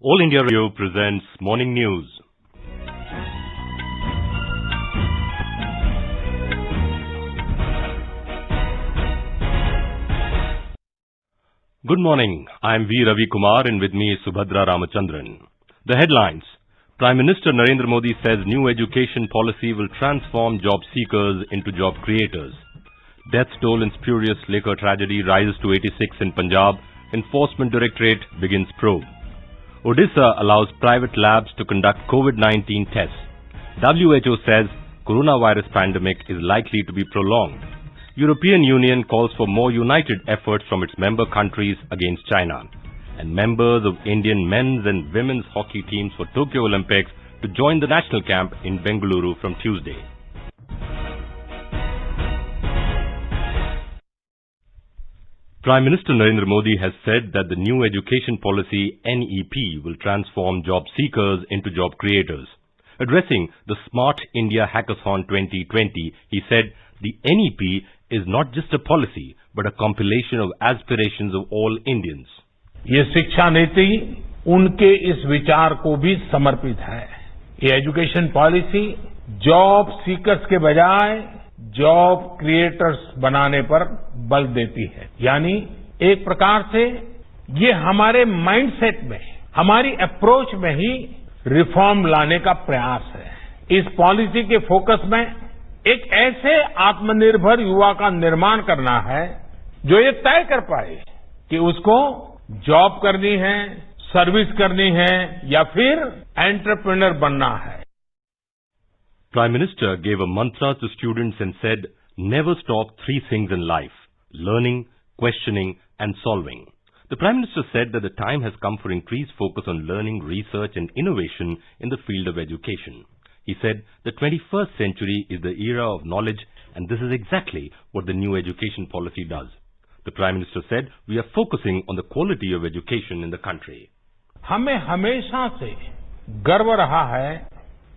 All India Radio presents Morning News. Good morning. I am V. Ravi Kumar and with me is Subhadra Ramachandran. The headlines. Prime Minister Narendra Modi says new education policy will transform job seekers into job creators. Death toll in spurious liquor tragedy rises to 86 in Punjab. Enforcement Directorate begins probe. Odisha allows private labs to conduct COVID-19 tests. WHO says coronavirus pandemic is likely to be prolonged. European Union calls for more united efforts from its member countries against China. And members of Indian men's and women's hockey teams for Tokyo Olympics to join the national camp in Bengaluru from Tuesday. Prime Minister Narendra Modi has said that the new education policy NEP will transform job seekers into job creators. Addressing the Smart India Hackathon 2020, he said the NEP is not just a policy but a compilation of aspirations of all Indians. ये शिक्षा नीति उनके इस विचार को भी समर्पित है। ये एजुकेशन पॉलिसी जॉब सीकर्स के बजाय जॉब क्रिएटर्स बनाने पर बल देती है। यानी एक प्रकार से ये हमारे माइंडसेट में, हमारी अप्रोच में ही रिफॉर्म लाने का प्रयास है। इस पॉलिसी के फोकस में एक ऐसे आत्मनिर्भर युवा का निर्माण करना है जो ये तय कर पाए कि उसको जॉब करनी है, सर्विस करनी है या फिर एंटरप्रेन्योर बनना है। Prime Minister gave a mantra to students and said, never stop three things in life: learning, questioning and solving. The Prime Minister said that the time has come for increased focus on learning, research and innovation in the field of education. He said the 21st century is the era of knowledge and this is exactly what the new education policy does. The Prime Minister said we are focusing on the quality of education in the country. हमें हमेशा से गर्व रहा है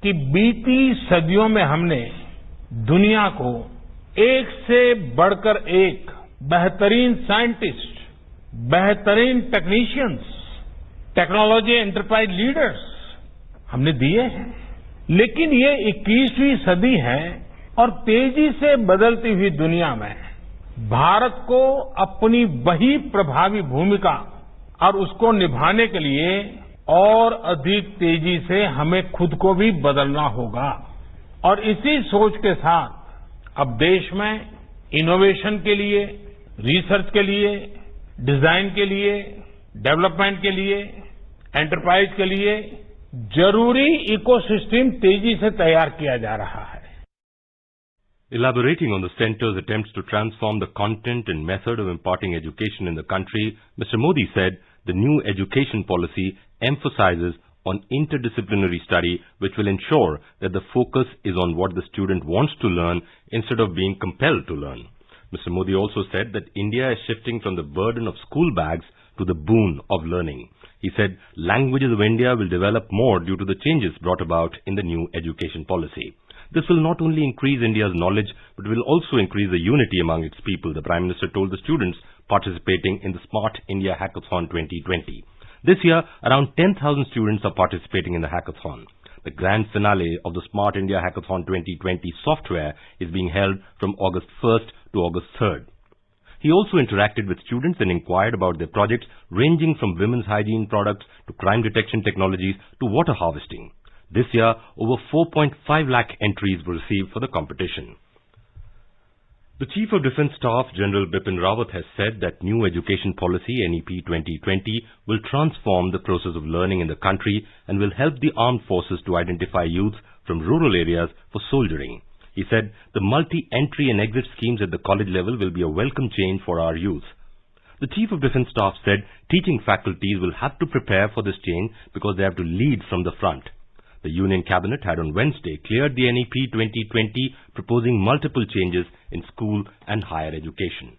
कि बीती सदियों में हमने दुनिया को एक से बढ़कर एक बेहतरीन साइंटिस्ट, बेहतरीन टेक्नीशियंस, टेक्नोलॉजी एंटरप्राइज लीडर्स हमने दिए हैं। लेकिन ये 21वीं सदी है और तेजी से बदलती हुई दुनिया में भारत को अपनी वही प्रभावी भूमिका और उसको निभाने के लिए और अधिक तेजी से हमें खुद को भी बदलना होगा। और इसी सोच के साथ अब देश में इनोवेशन के लिए, रिसर्च के लिए, डिजाइन के लिए, डेवलपमेंट के लिए, एंटरप्राइज के लिए जरूरी इकोसिस्टम तेजी से तैयार किया जा रहा है। Elaborating on the centre's attempts to transform the content and method of imparting education in the country, Mr. Modi said the new education policy emphasizes on interdisciplinary study, which will ensure that the focus is on what the student wants to learn instead of being compelled to learn. Mr. Modi also said that India is shifting from the burden of school bags to the boon of learning. He said languages of India will develop more due to the changes brought about in the new education policy. This will not only increase India's knowledge, but will also increase the unity among its people, the Prime Minister told the students participating in the Smart India Hackathon 2020. This year, around 10,000 students are participating in the hackathon. The grand finale of the Smart India Hackathon 2020 software is being held from August 1st to August 3rd. He also interacted with students and inquired about their projects ranging from women's hygiene products to crime detection technologies to water harvesting. This year, over 4.5 lakh entries were received for the competition. The Chief of Defence Staff, General Bipin Rawat, has said that new education policy, NEP 2020, will transform the process of learning in the country and will help the armed forces to identify youth from rural areas for soldiering. He said the multi-entry and exit schemes at the college level will be a welcome change for our youth. The Chief of Defence Staff said teaching faculties will have to prepare for this change because they have to lead from the front. The Union Cabinet had on Wednesday cleared the NEP 2020, proposing multiple changes in school and higher education.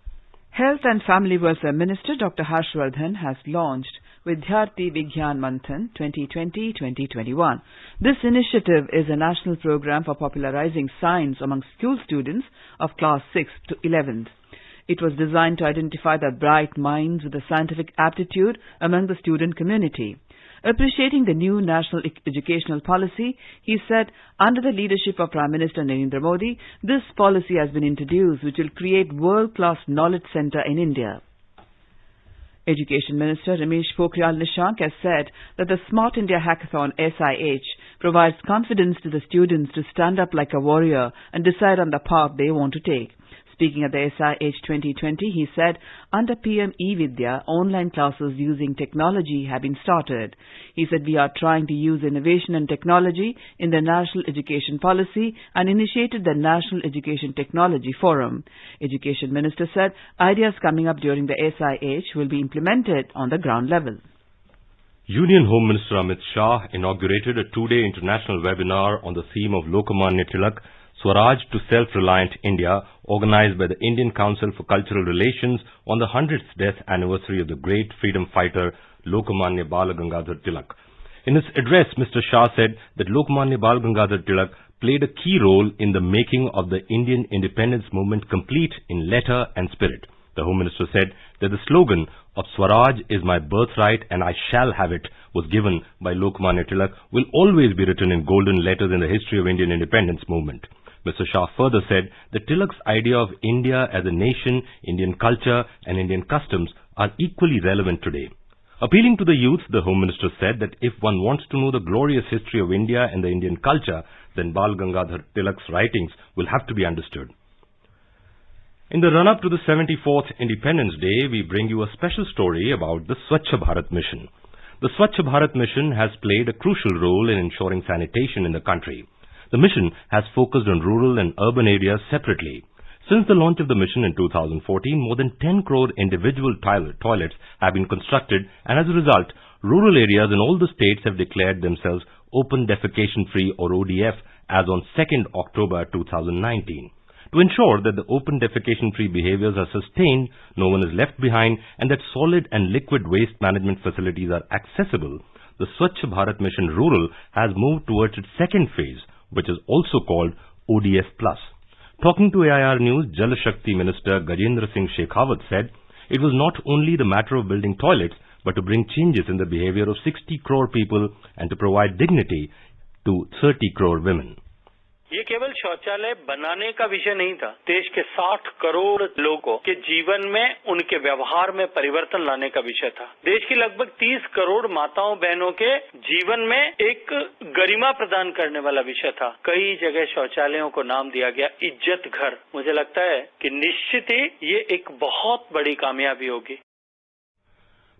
Health and Family Welfare Minister Dr. Harshvardhan has launched Vidyarthi Vigyan Manthan 2020-2021. This initiative is a national program for popularizing science among school students of class 6th to 11th. It was designed to identify the bright minds with a scientific aptitude among the student community. Appreciating the new national educational policy, he said, under the leadership of Prime Minister Narendra Modi, this policy has been introduced which will create world-class knowledge centre in India. Education Minister Ramesh Pokhriyal Nishank has said that the Smart India Hackathon SIH provides confidence to the students to stand up like a warrior and decide on the path they want to take. Speaking at the SIH 2020, he said, under PM E-Vidya, online classes using technology have been started. He said, we are trying to use innovation and technology in the National Education Policy and initiated the National Education Technology Forum. Education Minister said, ideas coming up during the SIH will be implemented on the ground level. Union Home Minister Amit Shah inaugurated a two-day international webinar on the theme of Lokmanya Tilak, Swaraj to Self-Reliant India, organized by the Indian Council for Cultural Relations on the 100th death anniversary of the great freedom fighter Lokmanya Gangadhar Tilak. In his address, Mr. Shah said that Lokmanya Gangadhar Tilak played a key role in the making of the Indian independence movement complete in letter and spirit. The Home Minister said that the slogan of Swaraj is my birthright and I shall have it was given by Lokmanya Tilak will always be written in golden letters in the history of Indian independence movement. Mr. Shah further said that Tilak's idea of India as a nation, Indian culture and Indian customs are equally relevant today. Appealing to the youth, the Home Minister said that if one wants to know the glorious history of India and the Indian culture, then Bal Gangadhar Tilak's writings will have to be understood. In the run-up to the 74th Independence Day, we bring you a special story about the Swachh Bharat mission. The Swachh Bharat mission has played a crucial role in ensuring sanitation in the country. The mission has focused on rural and urban areas separately. Since the launch of the mission in 2014, more than 10 crore individual toilets have been constructed, and as a result, rural areas in all the states have declared themselves Open Defecation Free or ODF as on 2nd October 2019. To ensure that the open defecation free behaviors are sustained, no one is left behind, and that solid and liquid waste management facilities are accessible, the Swachh Bharat Mission Rural has moved towards its second phase, which is also called ODF+. Talking to AIR News, Jal Shakti Minister Gajendra Singh Shekhawat said, it was not only the matter of building toilets, but to bring changes in the behavior of 60 crore people and to provide dignity to 30 crore women. ये केवल शौचालय बनाने का विषय नहीं था, देश के 60 करोड़ लोगों के जीवन में उनके व्यवहार में परिवर्तन लाने का विषय था। देश की लगभग 30 करोड़ माताओं बहनों के जीवन में एक गरिमा प्रदान करने वाला विषय था। कई जगह शौचालयों को नाम दिया गया इज्जत घर। मुझे लगता है कि निश्चित ही ये एक बहुत बड़ी कामयाबी होगी।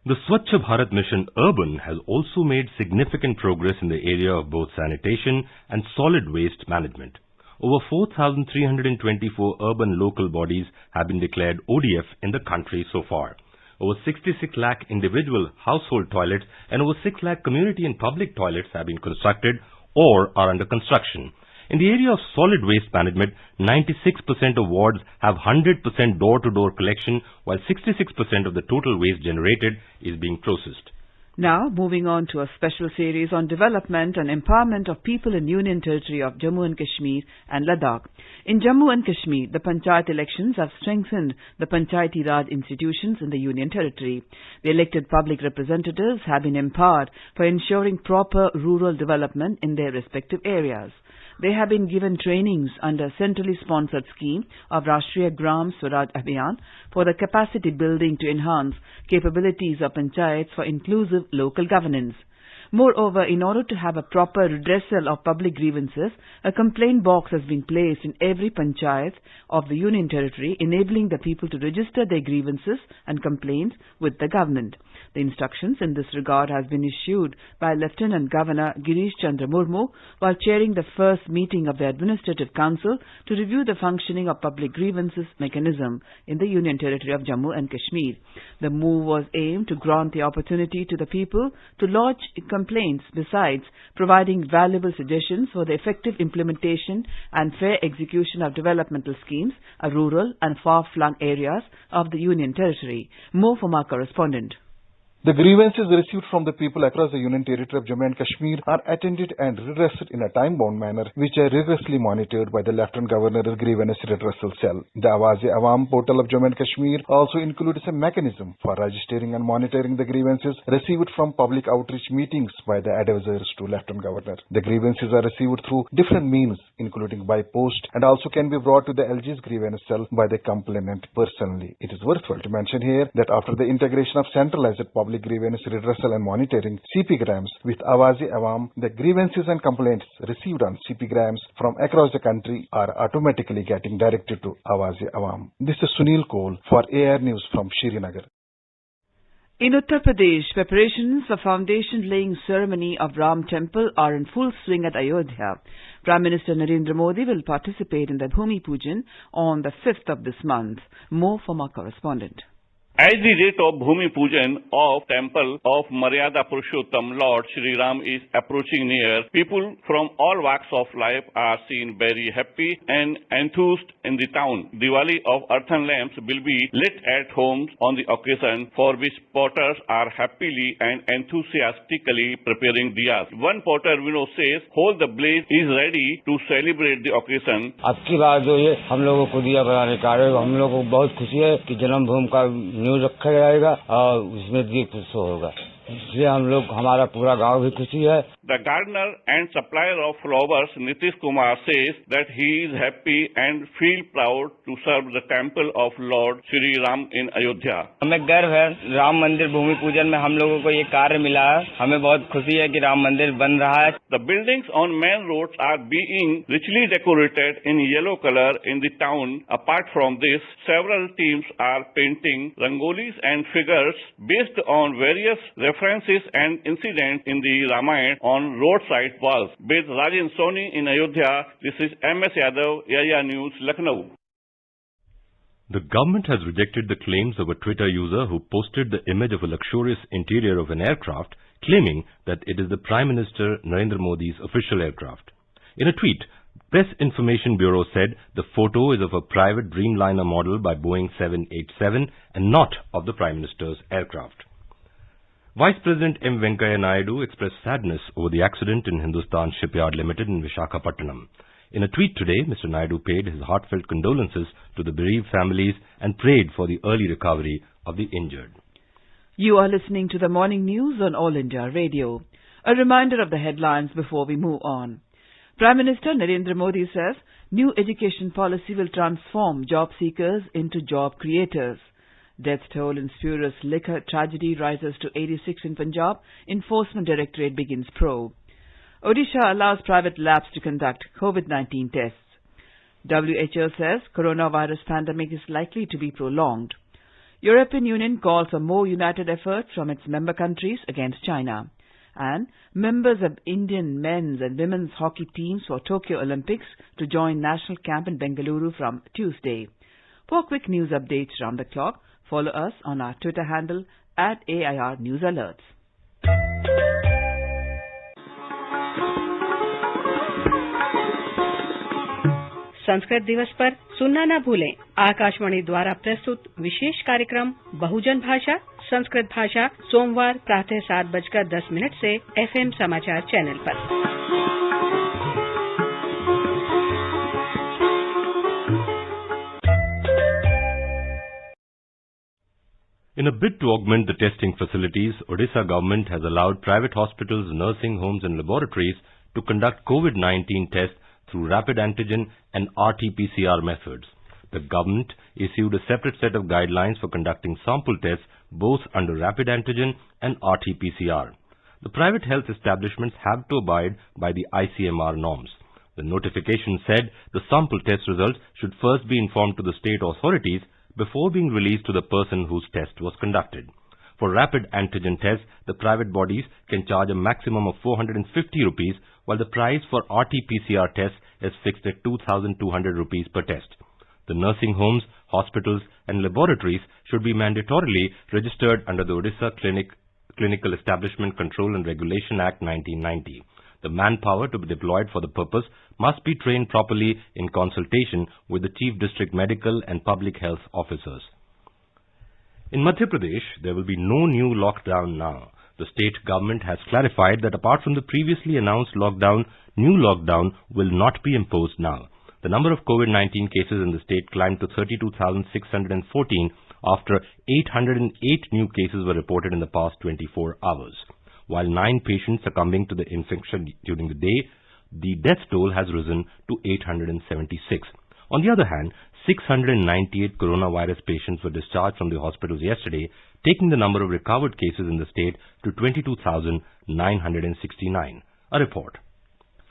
The Swachh Bharat Mission Urban has also made significant progress in the area of both sanitation and solid waste management. Over 4,324 urban local bodies have been declared ODF in the country so far. Over 66 lakh individual household toilets and over 6 lakh community and public toilets have been constructed or are under construction. In the area of solid waste management, 96% of wards have 100% door-to-door collection, while 66% of the total waste generated is being processed. Now, moving on to a special series on development and empowerment of people in Union Territory of Jammu and Kashmir and Ladakh. In Jammu and Kashmir, the Panchayat elections have strengthened the Panchayati Raj institutions in the Union Territory. The elected public representatives have been empowered for ensuring proper rural development in their respective areas. They have been given trainings under centrally sponsored scheme of Rashtriya Gram Swaraj Abhiyan for the capacity building to enhance capabilities of panchayats for inclusive local governance. Moreover, in order to have a proper redressal of public grievances, a complaint box has been placed in every panchayat of the Union Territory, enabling the people to register their grievances and complaints with the government. The instructions in this regard has been issued by Lieutenant Governor Girish Chandra Murmu while chairing the first meeting of the Administrative Council to review the functioning of public grievances mechanism in the Union Territory of Jammu and Kashmir. The move was aimed to grant the opportunity to the people to lodge complaints, besides providing valuable suggestions for the effective implementation and fair execution of developmental schemes of rural and far-flung areas of the Union Territory. More from our correspondent. The grievances received from the people across the Union Territory of Jammu and Kashmir are attended and redressed in a time-bound manner, which are rigorously monitored by the Lieutenant Governor's Grievance Redressal Cell. The Awaz-e-Awam portal of Jammu and Kashmir also includes a mechanism for registering and monitoring the grievances received from public outreach meetings by the advisors to Lieutenant Governor. The grievances are received through different means, including by post, and also can be brought to the LG's Grievance Cell by the complainant personally. It is worthwhile to mention here that after the integration of centralized public grievance redressal and monitoring CP-grams with Awaz-e-Awam, the grievances and complaints received on CP-grams from across the country are automatically getting directed to Awaz-e-Awam. This is Sunil Kohl for AR News from Srinagar. In Uttar Pradesh, preparations for foundation-laying ceremony of Ram Temple are in full swing at Ayodhya. Prime Minister Narendra Modi will participate in the Bhumi Pujan on the 5th of this month. More from our correspondent. As the date of Bhumi Pujan of Temple of Maryada Purushottam Lord Shri Ram is approaching near, people from all walks of life are seen very happy and enthused in the town. Diwali of earthen lamps will be lit at homes on the occasion, for which potters are happily and enthusiastically preparing diyas. One potter, Vinod, says, whole the blaze is ready to celebrate the occasion. अब की बार जो ये हम लोगों को दिया बनाने का हम लोगों को बहुत खुशी है कि जन्मभूमि का न्यूज रखा जाएगा और उसमें दीप उत्सव होगा, इसलिए हम लोग हमारा पूरा गांव भी खुशी है. The gardener and supplier of flowers Nitish Kumar says that he is happy and feel proud to serve the temple of Lord Shri Ram in Ayodhya. हमें गर्व है राम मंदिर भूमि पूजन में हम लोगों को ये कार्य मिला है. हमें बहुत खुशी है कि राम मंदिर बन रहा है. The buildings on main roads are being richly decorated in yellow color in the town. Apart from this, several teams are painting rangolis and figures based on various references and incidents in the Ramayana on roadside walls. With Rajan Soni in Ayodhya, this is MS Yadav, Area News, Lucknow. The government has rejected the claims of a Twitter user who posted the image of a luxurious interior of an aircraft, claiming that it is the Prime Minister Narendra Modi's official aircraft. In a tweet, Press Information Bureau said the photo is of a private Dreamliner model by Boeing 787 and not of the Prime Minister's aircraft. Vice President M. Venkaiah Naidu expressed sadness over the accident in Hindustan Shipyard Limited in Visakhapatnam. In a tweet today, Mr. Naidu paid his heartfelt condolences to the bereaved families and prayed for the early recovery of the injured. You are listening to the morning news on All India Radio. A reminder of the headlines before we move on. Prime Minister Narendra Modi says new education policy will transform job seekers into job creators. Death toll in spurious liquor tragedy rises to 86 in Punjab. Enforcement Directorate begins probe. Odisha allows private labs to conduct COVID-19 tests. WHO says coronavirus pandemic is likely to be prolonged. European Union calls for more united efforts from its member countries against China. And members of Indian men's and women's hockey teams for Tokyo Olympics to join national camp in Bengaluru from Tuesday. For quick news updates round the clock, follow us on our Twitter handle @AIR News Alerts. Sanskrit दिवस पर सुनना न भूलें आकाशवाणी द्वारा प्रस्तुत विशेष कार्यक्रम बहुजन भाषा संस्कृत भाषा सोमवार प्रातः 7:10 से FM समाचार चैनल पर. In a bid to augment the testing facilities, Odisha government has allowed private hospitals, nursing homes and laboratories to conduct COVID-19 tests through rapid antigen and RT-PCR methods. The government issued a separate set of guidelines for conducting sample tests both under rapid antigen and RT-PCR. The private health establishments have to abide by the ICMR norms. The notification said the sample test results should first be informed to the state authorities before being released to the person whose test was conducted. For rapid antigen tests, the private bodies can charge a maximum of 450 rupees, while the price for RT-PCR tests is fixed at 2,200 rupees per test. The nursing homes, hospitals and laboratories should be mandatorily registered under the Odisha Clinical Establishment Control and Regulation Act 1990. The manpower to be deployed for the purpose must be trained properly in consultation with the Chief District Medical and Public Health Officers. In Madhya Pradesh, there will be no new lockdown now. The state government has clarified that apart from the previously announced lockdown, new lockdown will not be imposed now. The number of COVID-19 cases in the state climbed to 32,614 after 808 new cases were reported in the past 24 hours. While 9 patients succumbing to the infection during the day, the death toll has risen to 876. On the other hand, 698 coronavirus patients were discharged from the hospitals yesterday, taking the number of recovered cases in the state to 22,969. A report.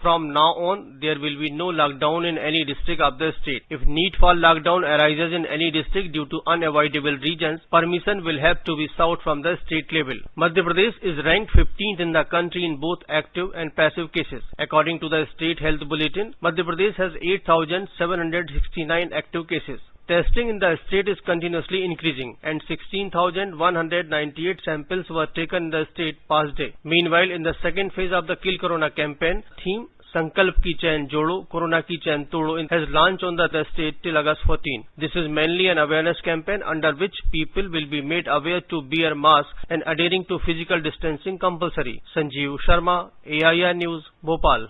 From now on, there will be no lockdown in any district of the state. If need for lockdown arises in any district due to unavoidable reasons, permission will have to be sought from the state level. Madhya Pradesh is ranked 15th in the country in both active and passive cases. According to the State Health Bulletin, Madhya Pradesh has 8,769 active cases. Testing in the state is continuously increasing and 16,198 samples were taken in the state past day. Meanwhile, in the second phase of the Kill Corona campaign, theme Sankalp ki chain jodo, Corona ki chain todo has launched on the state till August 14. This is mainly an awareness campaign under which people will be made aware to wear masks and adhering to physical distancing compulsory. Sanjeev Sharma, AIR News, Bhopal.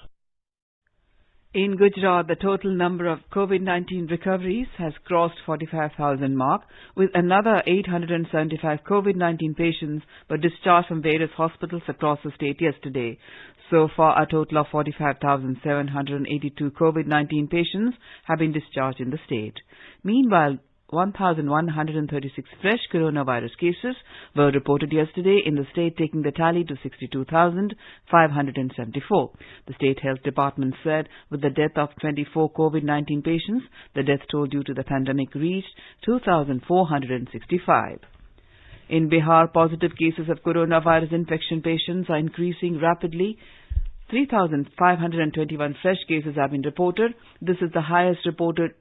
In Gujarat, the total number of COVID-19 recoveries has crossed 45,000 mark, with another 875 COVID-19 patients were discharged from various hospitals across the state yesterday. So far, a total of 45,782 COVID-19 patients have been discharged in the state. Meanwhile, 1,136 fresh coronavirus cases were reported yesterday in the state, taking the tally to 62,574. The State Health Department said with the death of 24 COVID-19 patients, the death toll due to the pandemic reached 2,465. In Bihar, positive cases of coronavirus infection patients are increasing rapidly. 3,521 fresh cases have been reported. This is the highest reported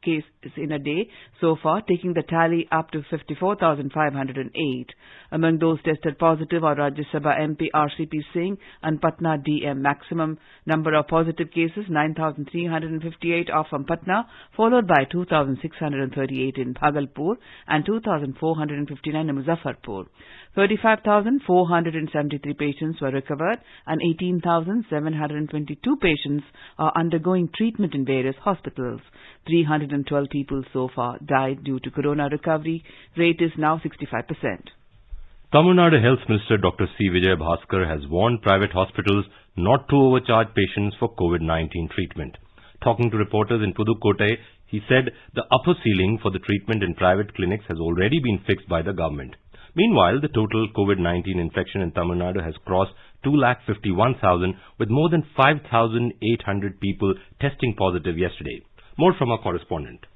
cases in a day so far, taking the tally up to 54,508. Among those tested positive are Rajya Sabha MP RCP Singh and Patna DM. Maximum number of positive cases, 9,358, are from Patna, followed by 2,638 in Bhagalpur and 2,459 in Muzaffarpur. 35,473 patients were recovered and 18,722 patients are undergoing treatment in various hospitals. 312 people so far died due to corona. Recovery rate is now 65%. Tamil Nadu Health Minister Dr. C. Vijay Bhaskar has warned private hospitals not to overcharge patients for COVID-19 treatment. Talking to reporters in Pudukkottai, he said the upper ceiling for the treatment in private clinics has already been fixed by the government. Meanwhile, the total COVID-19 infection in Tamil Nadu has crossed 251,000, with more than 5,800 people testing positive yesterday. More from our correspondent.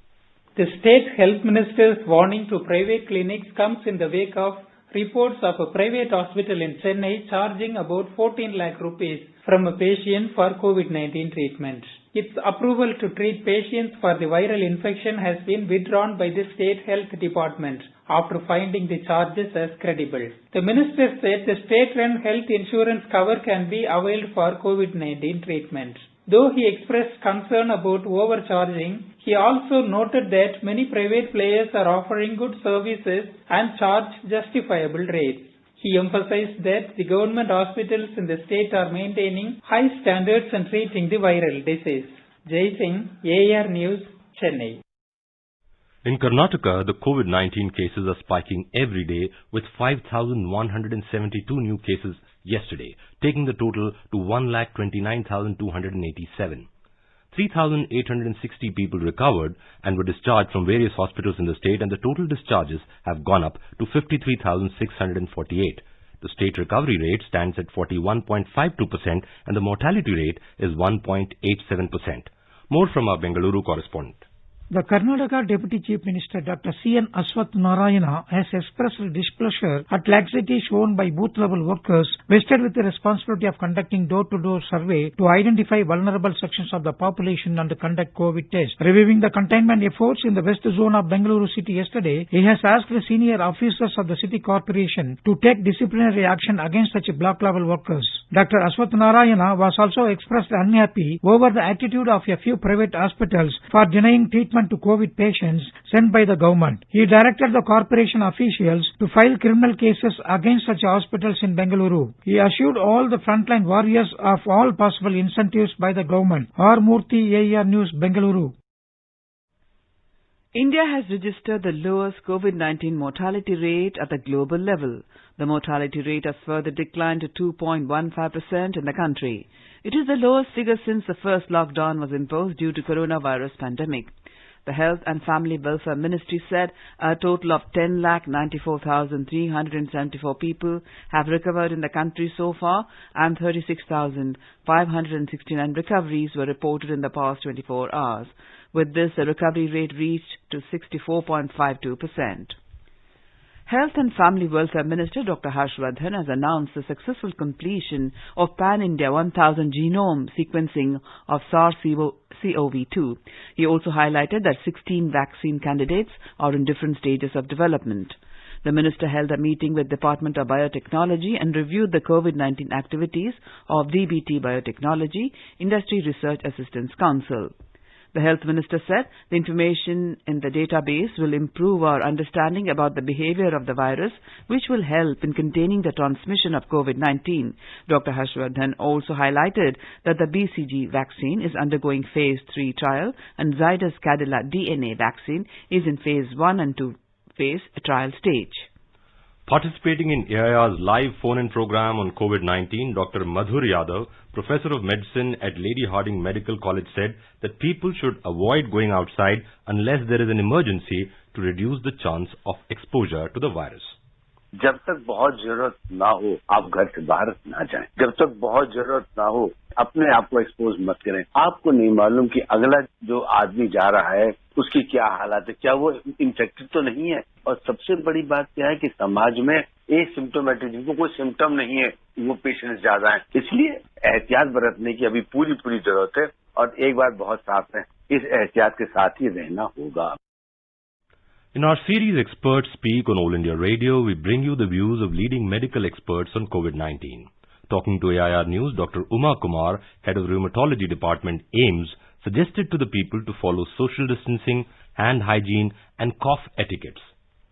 The state health minister's warning to private clinics comes in the wake of reports of a private hospital in Chennai charging about 14 lakh rupees from a patient for COVID-19 treatment. Its approval to treat patients for the viral infection has been withdrawn by the state health department after finding the charges as credible. The minister said the state-run health insurance cover can be availed for COVID-19 treatment. Though he expressed concern about overcharging, he also noted that many private players are offering good services and charge justifiable rates. He emphasized that the government hospitals in the state are maintaining high standards in treating the viral disease. Jai Singh, AR News, Chennai. In Karnataka, the COVID-19 cases are spiking every day, with 5,172 new cases yesterday, taking the total to 1,29,287. 3,860 people recovered and were discharged from various hospitals in the state, and the total discharges have gone up to 53,648. The state recovery rate stands at 41.52% and the mortality rate is 1.87%. More from our Bengaluru correspondent. The Karnataka Deputy Chief Minister Dr. C.N. Aswath Narayana has expressed displeasure at laxity shown by booth-level workers vested with the responsibility of conducting door-to-door survey to identify vulnerable sections of the population and to conduct COVID tests. Reviewing the containment efforts in the west zone of Bengaluru city yesterday, he has asked the senior officers of the city corporation to take disciplinary action against such block-level workers. Dr. Aswath Narayana was also expressed unhappy over the attitude of a few private hospitals for denying treatment treatment to COVID patients sent by the government. He directed the corporation officials to file criminal cases against such hospitals in Bengaluru. He assured all the frontline warriors of all possible incentives by the government. R. Murthy, AER News, Bengaluru. India has registered the lowest COVID-19 mortality rate at the global level. The mortality rate has further declined to 2.15% in the country. It is the lowest figure since the first lockdown was imposed due to coronavirus pandemic. The Health and Family Welfare Ministry said a total of 10,94,374 people have recovered in the country so far, and 36,569 recoveries were reported in the past 24 hours. With this, the recovery rate reached to 64.52%. Health and Family Welfare Minister Dr. Harshvardhan has announced the successful completion of Pan-India 1000 genome sequencing of SARS-CoV-2. He also highlighted that 16 vaccine candidates are in different stages of development. The minister held a meeting with Department of Biotechnology and reviewed the COVID-19 activities of DBT Biotechnology, Industry Research Assistance Council. The Health Minister said the information in the database will improve our understanding about the behavior of the virus, which will help in containing the transmission of COVID-19. Dr. Harshvardhan also highlighted that the BCG vaccine is undergoing Phase 3 trial and Zydus Cadila DNA vaccine is in Phase 1 and 2 phase trial stage. Participating in AIR's live phone-in program on COVID-19, Dr. Madhur Yadav, Professor of Medicine at Lady Hardinge Medical College, said that people should avoid going outside unless there is an emergency to reduce the chance of exposure to the virus. जब तक बहुत जरूरत ना हो आप घर से बाहर ना जाएं। जब तक बहुत जरूरत ना हो अपने आप को एक्सपोज मत करें। आपको नहीं मालूम कि अगला जो आदमी जा रहा है उसकी क्या हालात है, क्या वो इन्फेक्टेड तो नहीं है। और सबसे बड़ी बात क्या है कि समाज में एसिम्प्टोमेटिक जिनको कोई सिम्टम नहीं है वो पेशेंट्स ज्यादा हैं, इसलिए एहतियात बरतने की अभी पूरी जरूरत है। और एक बात बहुत साफ है, इस एहतियात के साथ ही रहना होगा। In our series Experts Speak on All India Radio, we bring you the views of leading medical experts on COVID-19. Talking to AIR News, Dr. Uma Kumar, Head of Rheumatology Department, AIMS, suggested to the people to follow social distancing, hand hygiene and cough etiquettes.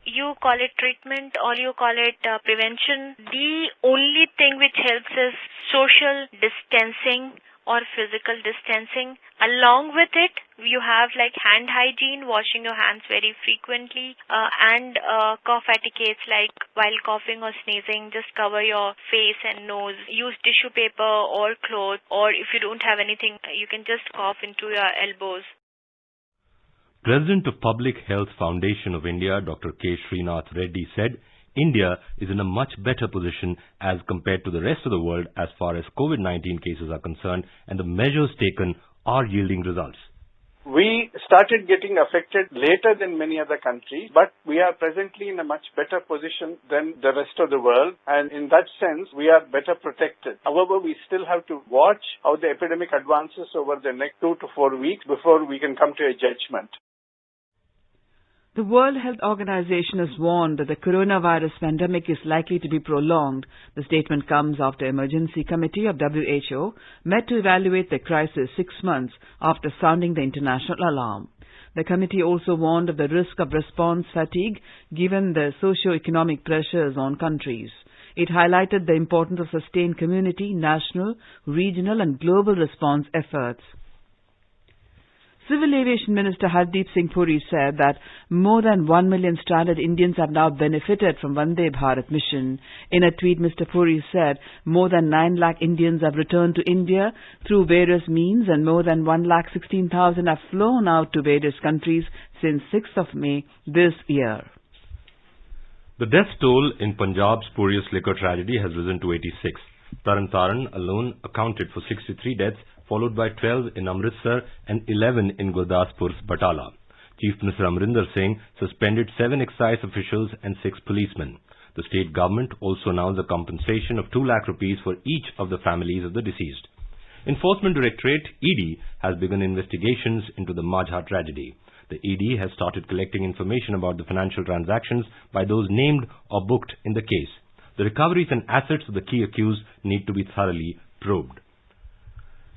You call it treatment or you call it prevention. The only thing which helps is social distancing or physical distancing. Along with it, you have like hand hygiene, washing your hands very frequently, and cough etiquettes like while coughing or sneezing, just cover your face and nose. Use tissue paper or cloth, or if you don't have anything, you can just cough into your elbows. President of Public Health Foundation of India, Dr. K. Srinath Reddy, said India is in a much better position as compared to the rest of the world as far as COVID-19 cases are concerned, and the measures taken are yielding results. We started getting affected later than many other countries, but we are presently in a much better position than the rest of the world, and in that sense, we are better protected. However, we still have to watch how the epidemic advances over the next 2 to 4 weeks before we can come to a judgment. The World Health Organization has warned that the coronavirus pandemic is likely to be prolonged. The statement comes after Emergency Committee of WHO met to evaluate the crisis 6 months after sounding the international alarm. The committee also warned of the risk of response fatigue given the socio-economic pressures on countries. It highlighted the importance of sustained community, national, regional and global response efforts. Civil Aviation Minister Hardeep Singh Puri said that more than 1 million stranded Indians have now benefited from Vande Bharat mission. In a tweet, Mr. Puri said more than 9 lakh Indians have returned to India through various means and more than 1,16,000 have flown out to various countries since 6th of May this year. The death toll in Punjab's spurious liquor tragedy has risen to 86. Taran alone accounted for 63 deaths, followed by 12 in Amritsar and 11 in Gurdaspur's Batala. Chief Minister Amrinder Singh suspended 7 excise officials and 6 policemen. The state government also announced a compensation of 2 lakh rupees for each of the families of the deceased. Enforcement Directorate, ED, has begun investigations into the Majha tragedy. The ED has started collecting information about the financial transactions by those named or booked in the case. The recoveries and assets of the key accused need to be thoroughly probed.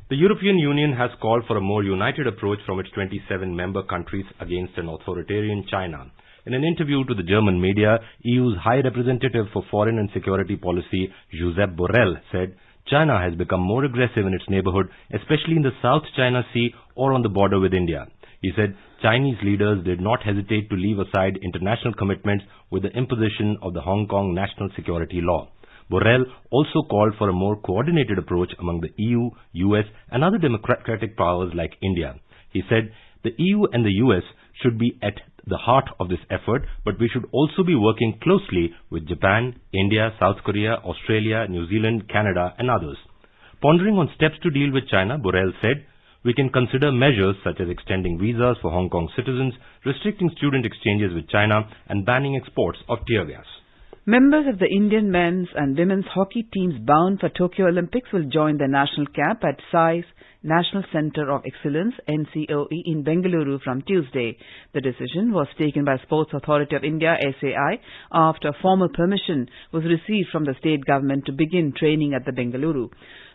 The European Union has called for a more united approach from its 27 member countries against an authoritarian China. In an interview to the German media, EU's High Representative for Foreign and Security Policy, Josep Borrell, said China has become more aggressive in its neighborhood, especially in the South China Sea or on the border with India. He said Chinese leaders did not hesitate to leave aside international commitments with the imposition of the Hong Kong National Security Law. Borrell also called for a more coordinated approach among the EU, US and other democratic powers like India. He said the EU and the US should be at the heart of this effort, but we should also be working closely with Japan, India, South Korea, Australia, New Zealand, Canada and others. Pondering on steps to deal with China, Borrell said, we can consider measures such as extending visas for Hong Kong citizens, restricting student exchanges with China and banning exports of tear gas. Members of the Indian men's and women's hockey teams bound for Tokyo Olympics will join the national camp at SAI's National Centre of Excellence, NCOE, in Bengaluru from Tuesday. The decision was taken by Sports Authority of India, SAI, after formal permission was received from the state government to begin training at the Bengaluru.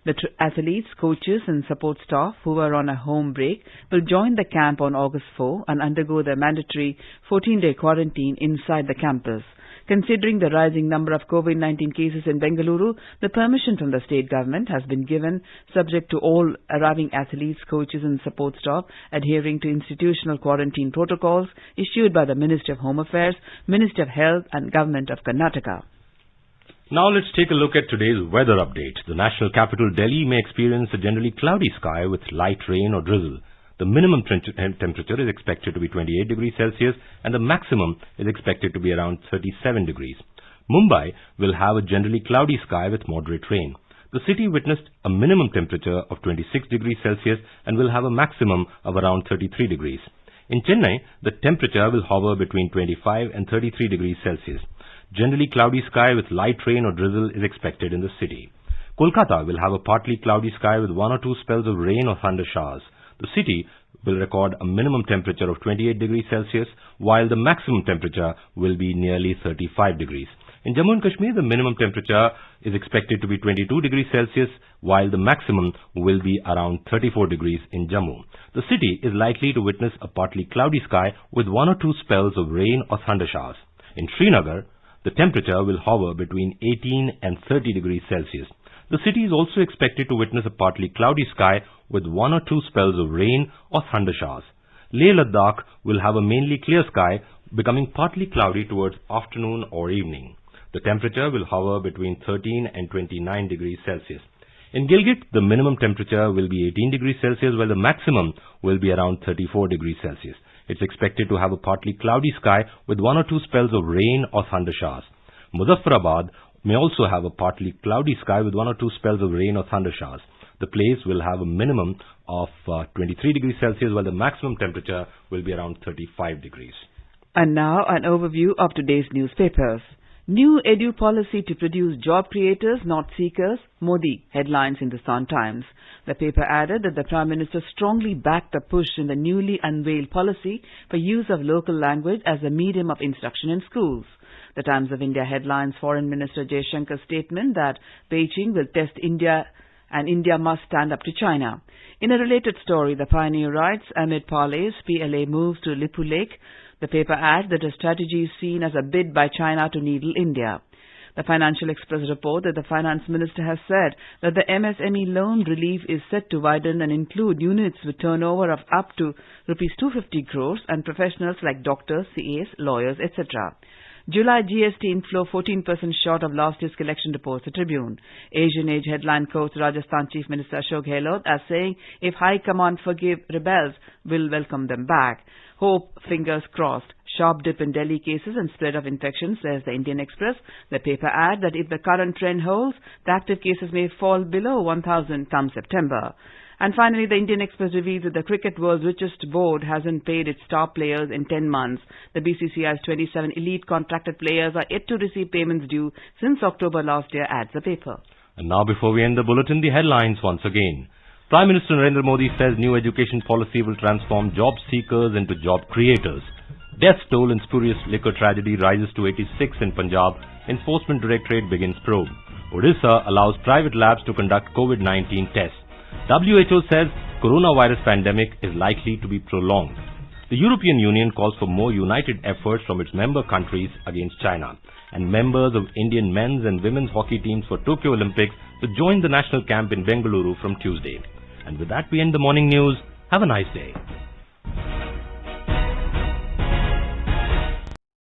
The athletes, coaches and support staff who were on a home break will join the camp on August 4 and undergo the mandatory 14-day quarantine inside the campus. Considering the rising number of COVID-19 cases in Bengaluru, the permission from the state government has been given subject to all arriving athletes, coaches and support staff adhering to institutional quarantine protocols issued by the Ministry of Home Affairs, Ministry of Health and Government of Karnataka. Now let's take a look at today's weather update. The national capital Delhi may experience a generally cloudy sky with light rain or drizzle. The minimum temperature is expected to be 28 degrees Celsius and the maximum is expected to be around 37 degrees. Mumbai will have a generally cloudy sky with moderate rain. The city witnessed a minimum temperature of 26 degrees Celsius and will have a maximum of around 33 degrees. In Chennai, the temperature will hover between 25 and 33 degrees Celsius. Generally cloudy sky with light rain or drizzle is expected in the city. Kolkata will have a partly cloudy sky with one or two spells of rain or thunder showers. The city will record a minimum temperature of 28 degrees Celsius, while the maximum temperature will be nearly 35 degrees. In Jammu and Kashmir, the minimum temperature is expected to be 22 degrees Celsius, while the maximum will be around 34 degrees in Jammu. The city is likely to witness a partly cloudy sky with one or two spells of rain or thunder showers. In Srinagar, the temperature will hover between 18 and 30 degrees Celsius. The city is also expected to witness a partly cloudy sky with one or two spells of rain or thunder showers. Leh Ladakh will have a mainly clear sky, becoming partly cloudy towards afternoon or evening. The temperature will hover between 13 and 29 degrees Celsius. In Gilgit, the minimum temperature will be 18 degrees Celsius, while the maximum will be around 34 degrees Celsius. It's expected to have a partly cloudy sky with one or two spells of rain or thunder showers. Muzaffarabad may also have a partly cloudy sky with one or two spells of rain or thunder showers. The place will have a minimum of 23 degrees Celsius, while the maximum temperature will be around 35 degrees. And now an overview of today's newspapers. New edu policy to produce job creators, not seekers, Modi, headlines in the Sun Times. The paper added that the Prime Minister strongly backed the push in the newly unveiled policy for use of local language as a medium of instruction in schools. The Times of India headlines Foreign Minister Jaishankar's statement that Beijing will test India and India must stand up to China. In a related story, the Pioneer writes, amid parleys, PLA moves to Lipu Lake. The paper adds that the strategy is seen as a bid by China to needle India. The Financial Express report that the Finance Minister has said that the MSME loan relief is set to widen and include units with turnover of up to Rs 250 crores and professionals like doctors, CAs, lawyers, etc. July GST inflow 14% short of last year's collection, reports the Tribune. Asian Age headline quotes Rajasthan Chief Minister Ashok Gehlot as saying, if High Command forgive rebels, we'll welcome them back. Hope, fingers crossed. Sharp dip in Delhi cases and spread of infections, says the Indian Express. The paper adds that if the current trend holds, the active cases may fall below 1,000 come September. And finally, the Indian Express reveals that the cricket world's richest board hasn't paid its star players in 10 months. The BCCI's 27 elite contracted players are yet to receive payments due since October last year, adds the paper. And now before we end the bulletin, the headlines once again. Prime Minister Narendra Modi says new education policy will transform job seekers into job creators. Death toll in spurious liquor tragedy rises to 86 in Punjab. Enforcement Directorate begins probe. Odisha allows private labs to conduct COVID-19 tests. WHO says coronavirus pandemic is likely to be prolonged. The European Union calls for more united efforts from its member countries against China. And members of Indian men's and women's hockey teams for Tokyo Olympics to join the national camp in Bengaluru from Tuesday. And with that we end the morning news. Have a nice day.